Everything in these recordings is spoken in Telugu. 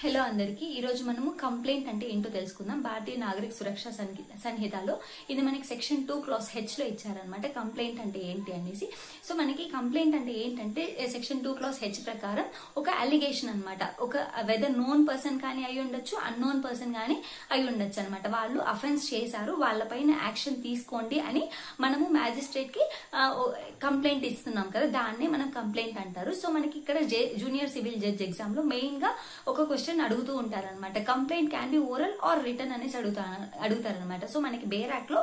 హలో అందరికి ఈ రోజు మనము కంప్లైంట్ అంటే ఏంటో తెలుసుకుందాం. భారతీయ నాగరిక సురక్ష సంహితలో ఇది మనకి సెక్షన్ 2 క్లాస్ హెచ్ లో ఇచ్చారనమాట. కంప్లైంట్ అంటే ఏంటి అనేసి. సో మనకి కంప్లైంట్ అంటే ఏంటంటే సెక్షన్ 2 క్లాస్ హెచ్ ప్రకారం ఒక అలిగేషన్ అనమాట. ఒక వెదర్ నోన్ పర్సన్ కానీ అయి ఉండొచ్చు, అన్నోన్ పర్సన్ కానీ అయి ఉండొచ్చు అనమాట. వాళ్ళు అఫెన్స్ చేశారు, వాళ్ళపైన యాక్షన్ తీసుకోండి అని మనము మ్యాజిస్ట్రేట్ కి కంప్లైంట్ ఇస్తున్నాం కదా, దాన్నే మనం కంప్లైంట్ అంటారు. సో మనకి ఇక్కడ జూనియర్ సివిల్ జడ్జ్ ఎగ్జామ్ లో మెయిన్ గా ఒక క్వశ్చన్ అడుగుతూ ఉంటారనమాట. Complaint can be oral or written అనేసి అడుగుతారనమాట. సో మనకి బేర్ యాక్ట్ లో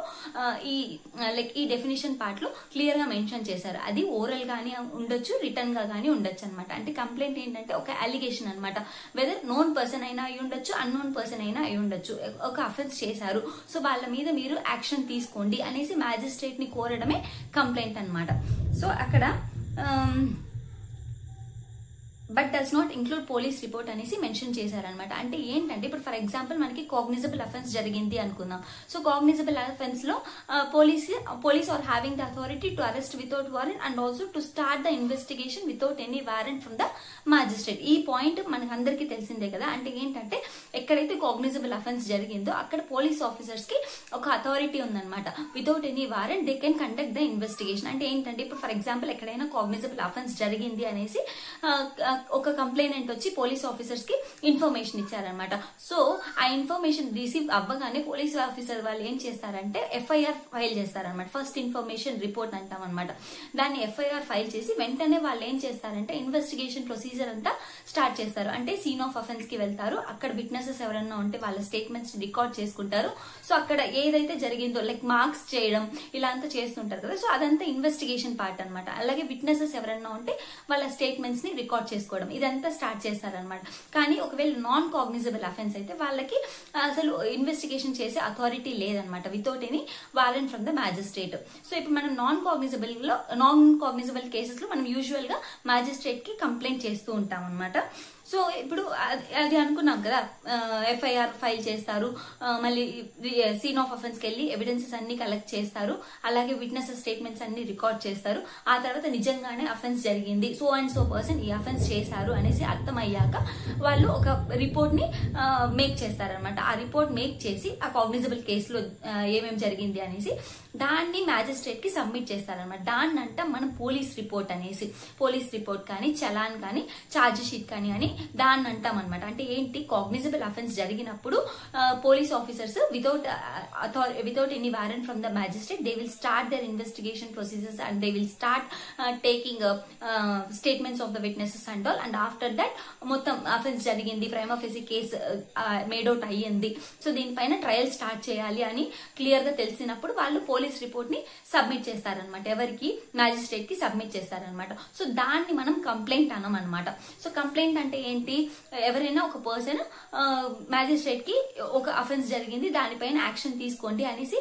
ఈ డెఫినేషన్ పార్ట్ లో క్లియర్ గా మెన్షన్ చేశారు. అది ఓరల్ గానీ ఉండొచ్చు, రిటర్న్ గా గానీ ఉండొచ్చు అనమాట. అంటే కంప్లైంట్ ఏంటంటే ఒక అలిగేషన్ అనమాట. వెదర్ నోన్ పర్సన్ అయినా అయి ఉండొచ్చు, అన్నోన్ పర్సన్ అయినా అయి ఉండొచ్చు. ఒక అఫెన్స్ చేశారు, సో వాళ్ళ మీద మీరు యాక్షన్ తీసుకోండి అనేసి మ్యాజిస్ట్రేట్ ని కోరడమే కంప్లైంట్ అనమాట. సో అక్కడ but does not include police report అనేసి మెన్షన్ చేశారనమాట. అంటే ఏంటంటే ఇప్పుడు ఫర్ ఎగ్జాంపుల్ మనకి కాగ్నిజబుల్ అఫెన్స్ జరిగింది అనుకుందాం. సో కాగ్నిజబుల్ అఫెన్స్ లో police are having the authority to arrest without warrant and also to start the investigation without any warrant from the magistrate. ఈ పాయింట్ మనకు అందరికీ తెలిసిందే కదా. అంటే ఏంటంటే ఎక్కడైతే కాగ్నిజబుల్ అఫెన్స్ జరిగిందో అక్కడ పోలీస్ ఆఫీసర్స్ కి ఒక అథారిటీ ఉందన్నమాట. Without any warrant they can conduct the investigation. అంటే ఏంటంటే ఇప్పుడు ఫర్ ఎగ్జాంపుల్ ఎక్కడైనా కాగ్నిజబుల్ అఫెన్స్ జరిగింది అనేసి ఒక కంప్లైనెంట్ వచ్చి పోలీస్ ఆఫీసర్స్ కి ఇన్ఫర్మేషన్ ఇచ్చారనమాట. సో ఆ ఇన్ఫర్మేషన్ రిసీవ్ అవ్వగానే పోలీస్ ఆఫీసర్ వాళ్ళు ఏం చేస్తారంటే ఎఫ్ఐఆర్ ఫైల్ చేస్తారనమాట. ఫస్ట్ ఇన్ఫర్మేషన్ రిపోర్ట్ అంటాం అనమాట. దాన్ని ఎఫ్ఐఆర్ ఫైల్ చేసి వెంటనే వాళ్ళు ఏం చేస్తారంటే ఇన్వెస్టిగేషన్ ప్రొసీజర్ అంతా స్టార్ట్ చేస్తారు. అంటే సీన్ ఆఫ్ అఫెన్స్ కి వెళ్తారు, అక్కడ విట్నెసెస్ ఎవరన్నా ఉంటే వాళ్ళ స్టేట్మెంట్స్ రికార్డ్ చేసుకుంటారు. సో అక్కడ ఏదైతే జరిగిందో లైక్ మార్క్స్ చేయడం ఇలా అంతా చేస్తుంటారు కదా. సో అదంతా ఇన్వెస్టిగేషన్ పార్ట్ అనమాట. అలాగే విట్నెసెస్ ఎవరన్నా ఉంటే వాళ్ళ స్టేట్మెంట్స్ ని రికార్డ్ చేసుకోవడం ఇదంతా స్టార్ట్ చేస్తారనమాట. కానీ ఒకవేళ నాన్ కాగ్నిజబుల్ అఫెన్స్ అయితే వాళ్ళకి అసలు ఇన్వెస్టిగేషన్ చేసే అథారిటీ లేదనమాట, without any warrant from the magistrate. So ఇప్పుడు మనం నాన్ కాగ్నిజబుల్ కేసెస్ లో మనం యూజువల్ గా మ్యాజిస్ట్రేట్ కి కంప్లైంట్ చేస్తూ ఉంటాం అనమాట. సో ఇప్పుడు అది అనుకున్నాం కదా, ఎఫ్ఐఆర్ ఫైల్ చేస్తారు, మళ్ళీ సీన్ ఆఫ్ అఫెన్స్ కి వెళ్ళి ఎవిడెన్సెస్ అన్ని కలెక్ట్ చేస్తారు, అలాగే విట్నెసెస్ స్టేట్మెంట్స్ అన్ని రికార్డ్ చేస్తారు. ఆ తర్వాత నిజంగానే అఫెన్స్ జరిగింది, సో అండ్ సో పర్సన్ ఈ అఫెన్స్ చేశారు అనేసి అర్థమయ్యాక వాళ్ళు ఒక రిపోర్ట్ ని మేక్ చేస్తారనమాట. ఆ రిపోర్ట్ మేక్ చేసి ఆ కాగ్నిజబుల్ కేసులో ఏమేమి జరిగింది అనేసి దాన్ని మ్యాజిస్ట్రేట్ కి సబ్మిట్ చేస్తారనమాట. దాన్ని అంట మనం పోలీస్ రిపోర్ట్ అనేసి, పోలీస్ రిపోర్ట్ కానీ చలాన్ కానీ ఛార్జ్ షీట్ కానీ అని దాన్ని అంటాం అనమాట. అంటే ఏంటి, కాగ్నిజబుల్ అఫెన్స్ జరిగినప్పుడు police officers without any warrant from the magistrate they will start their investigation procedures and they will start taking statements of the witnesses and all. And after that మొత్తం అఫెన్స్ జరిగింది, ప్రైమా ఫేసి కేసు మేడౌట్ అయ్యింది, సో దీనిపైన ట్రయల్ స్టార్ట్ చేయాలి అని క్లియర్ గా తెలిసినప్పుడు వాళ్ళు పోలీస్ రిపోర్ట్ ని సబ్మిట్ చేస్తారనమాట. ఎవరికి, మ్యాజిస్ట్రేట్ కి సబ్మిట్ చేస్తారనమాట. సో దాన్ని మనం కంప్లైంట్ అనం అనమాట. సో కంప్లైంట్ అంటే ఏంటి, ఎవరైనా ఒక పర్సన్ మ్యాజిస్ట్రేట్ కి ఒక అఫెన్స్ జరిగింది దానిపైన యాక్షన్ తీసుకోండి అనేసి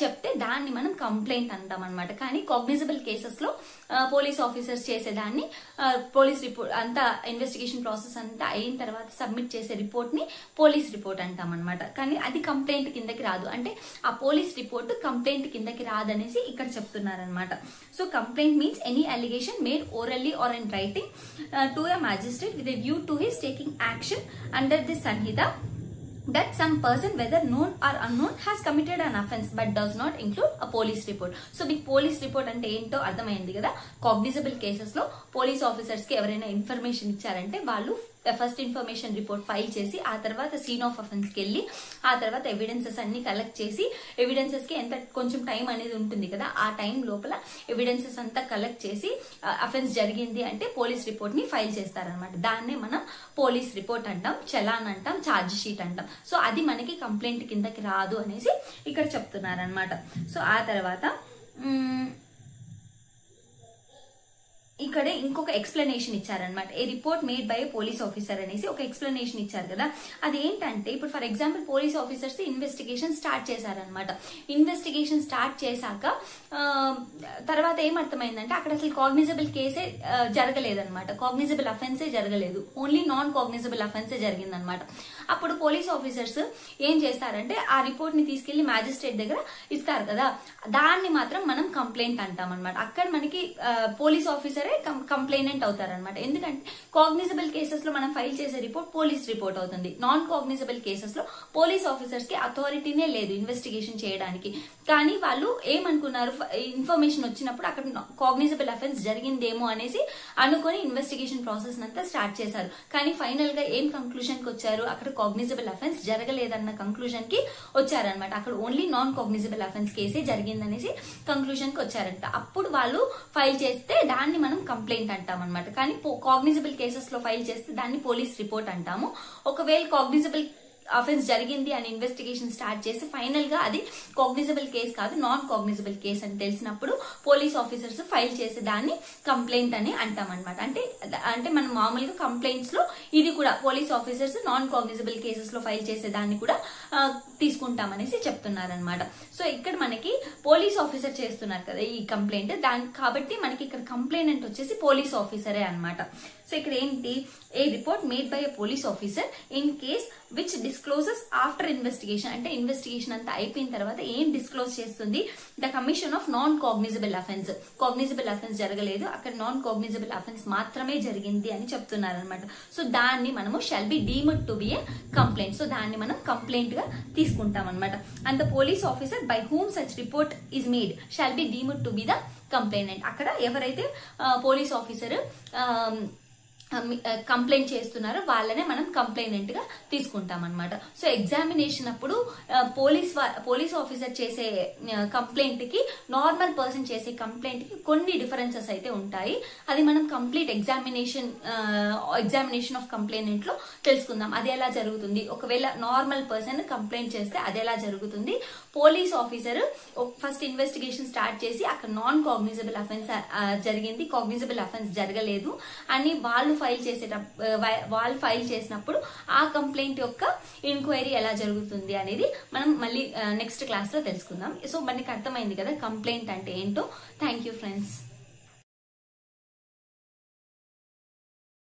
చెప్తే దాన్ని మనం కంప్లైంట్ అంటాం అనమాట. కానీ కాగ్నిజబుల్ కేసెస్ లో పోలీస్ ఆఫీసర్స్ చేసేదాన్ని పోలీస్ రిపోర్ట్ అంతా ఇన్వెస్టిగేషన్ ప్రాసెస్ అంతా అయిన తర్వాత సబ్మిట్ చేసే రిపోర్ట్ ని పోలీస్ రిపోర్ట్ అంటాం అనమాట. కానీ అది కంప్లైంట్ కిందకి రాదు. అంటే ఆ పోలీస్ రిపోర్ట్ కంప్లైంట్ కిందకి రాదనేసి ఇక్కడ చెప్తున్నారనమాట. So complaint means any allegation made orally or in writing to a magistrate with a view to his taking action under this sanhita that some person whether known or unknown has committed an offence but does not include a police report. So మీకు పోలీస్ రిపోర్ట్ అంటే ఏంటో అర్థమైంది కదా. కాగ్నిజబుల్ కేసెస్ లో పోలీస్ ఆఫీసర్స్ కి ఎవరైనా ఇన్ఫర్మేషన్ ఇచ్చారంటే వాళ్ళు ఫస్ట్ ఇన్ఫర్మేషన్ రిపోర్ట్ ఫైల్ చేసి ఆ తర్వాత సీన్ ఆఫ్ అఫెన్స్ కి వెళ్ళి ఆ తర్వాత ఎవిడెన్సెస్ అన్ని కలెక్ట్ చేసి, ఎవిడెన్సెస్ కి ఎంత కొంచెం టైం అనేది ఉంటుంది కదా, ఆ టైం లోపల ఎవిడెన్సెస్ అంతా కలెక్ట్ చేసి అఫెన్స్ జరిగింది అంటే పోలీస్ రిపోర్ట్ ని ఫైల్ చేస్తారనమాట. దాన్నే మనం పోలీస్ రిపోర్ట్ అంటాం, చలాన్ అంటాం, ఛార్జ్ షీట్ అంటాం. సో అది మనకి కంప్లైంట్ కిందకి రాదు అనేసి ఇక్కడ చెప్తున్నారనమాట. సో ఆ తర్వాత ఇక్కడే ఇంకొక ఎక్స్ప్లెనేషన్ ఇచ్చారనమాట. A report made by police officer అనేసి ఒక ఎక్స్ప్లెనేషన్ ఇచ్చారు కదా. అదేంటంటే ఇప్పుడు for example police officers investigation start చేశారనమాట. ఇన్వెస్టిగేషన్ స్టార్ట్ చేశాక తర్వాత ఏమర్థమైందంటే అక్కడ అసలు కాగ్నిజబుల్ కేసే జరగలేదన్నమాట, కాగ్నిజబుల్ అఫెన్సే జరగలేదు, ఓన్లీ నాన్ కాగ్నిజబుల్ అఫెన్సే జరిగిందనమాట. అప్పుడు పోలీస్ ఆఫీసర్స్ ఏం చేస్తారంటే ఆ రిపోర్ట్ ని తీసుకెళ్లి మ్యాజిస్ట్రేట్ దగ్గర ఇస్తారు కదా, దాన్ని మాత్రం మనం కంప్లైంట్ అంటాం అనమాట. అక్కడ మనకి పోలీస్ ఆఫీసర్ ఆఫీసరే కంప్లైనెంట్ అవుతారనమాట. ఎందుకంటే కాగ్నిజబుల్ కేసెస్ లో మనం ఫైల్ చేసే రిపోర్ట్ పోలీస్ రిపోర్ట్ అవుతుంది. నాన్ కాగ్నిజబుల్ కేసెస్ లో పోలీస్ ఆఫీసర్స్ కి అథారిటీనే లేదు ఇన్వెస్టిగేషన్ చేయడానికి. కానీ వాళ్ళు ఏమనుకున్నారు, ఇన్ఫర్మేషన్ వచ్చినప్పుడు అక్కడ కాగ్నిజబుల్ అఫెన్స్ జరిగిందేమో అనేసి అనుకుని ఇన్వెస్టిగేషన్ ప్రాసెస్ అంతా స్టార్ట్ చేశారు. కానీ ఫైనల్ గా ఏం కంక్లూజన్ కి వచ్చారు, అక్కడ కాగ్నిజబుల్ అఫెన్స్ జరగలేదన్న కంక్లూజన్ కి వచ్చారనమాట. అక్కడ ఓన్లీ నాన్ కాగ్నిజబుల్ అఫెన్స్ కేసే జరిగిందనేసి కంక్లూజన్ కి వచ్చారంట. అప్పుడు వాళ్ళు ఫైల్ చేస్తే దాన్ని మనం కంప్లైంట్ అంటాం అనమాట. కానీ కాగ్నిజబుల్ కేసెస్ లో ఫైల్ చేస్తే దాన్ని పోలీస్ రిపోర్ట్ అంటాము. ఒకవేళ కాగ్నిజబుల్ అఫెన్స్ జరిగింది అని ఇన్వెస్టిగేషన్ స్టార్ట్ చేసి ఫైనల్ గా అది కాగ్నిజబుల్ కేసు కాదు, నాన్ కాగ్నిజబుల్ కేసు అని తెలిసినప్పుడు పోలీస్ ఆఫీసర్స్ ఫైల్ చేసే దాన్ని కంప్లైంట్ అని అంటాం అనమాట. అంటే మనం మామూలుగా కంప్లైంట్స్ లో ఇది కూడా police officers non cognisable cases లో ఫైల్ చేసే దాన్ని కూడా తీసుకుంటామనేసి చెప్తున్నారనమాట. సో ఇక్కడ మనకి పోలీస్ ఆఫీసర్ చేస్తున్నారు కదా ఈ కంప్లైంట్, కాబట్టి మనకి ఇక్కడ కంప్లైనెంట్ వచ్చేసి పోలీస్ ఆఫీసరే అనమాట. సో ఇక్కడ ఏంటి, a report made by a police officer in case which discloses after investigation, అంటే ఇన్వెస్టిగేషన్ అంతా అయిపోయిన తర్వాత ఏం డిస్క్లోజ్ చేస్తుంది, the commission of non cognizable offence. Cognizable offence జరగలేదు, అక్కడ నాన్ కాగ్నిజబుల్ అఫెన్స్ మాత్రమే జరిగింది అని చెప్తున్నారు అనమాట. సో దాన్ని మనము shall be deemed to be A complaint. So దాన్ని మనం కంప్లైంట్ గా తీసుకుంటాం అనమాట. And the police officer by whom such report is made shall be deemed to be the complainant. అక్కడ ఎవరైతే పోలీస్ ఆఫీసర్ కంప్లైంట్ చేస్తున్నారో వాళ్ళనే మనం కంప్లైనెంట్ గా తీసుకుంటాం అనమాట. సో ఎగ్జామినేషన్ అప్పుడు పోలీస్ ఆఫీసర్ చేసే కంప్లైంట్ కి నార్మల్ పర్సన్ చేసే కంప్లైంట్ కి కొన్ని డిఫరెన్సెస్ అయితే ఉంటాయి. అది మనం కంప్లీట్ ఎగ్జామినేషన్ ఆఫ్ కంప్లైనెంట్ లో తెలుసుకుందాం. అది ఎలా జరుగుతుంది, ఒకవేళ నార్మల్ పర్సన్ కంప్లైంట్ చేస్తే అది ఎలా జరుగుతుంది, police officer first investigation start చేసి అక్కడ నాన్ కాగ్నిజబుల్ అఫెన్స్ జరిగింది, కాగ్నిజబుల్ అఫెన్స్ జరగలేదు అని వాళ్ళు ఫైల్ చేసినప్పుడు ఆ కంప్లైంట్ యొక్క ఎంక్వైరీ ఎలా జరుగుతుంది అనేది మనం మళ్ళీ నెక్స్ట్ క్లాస్ లో తెలుసుకుందాం. సో మనకి అర్థమైంది కదా కంప్లైంట్ అంటే ఏంటో. Thank you friends.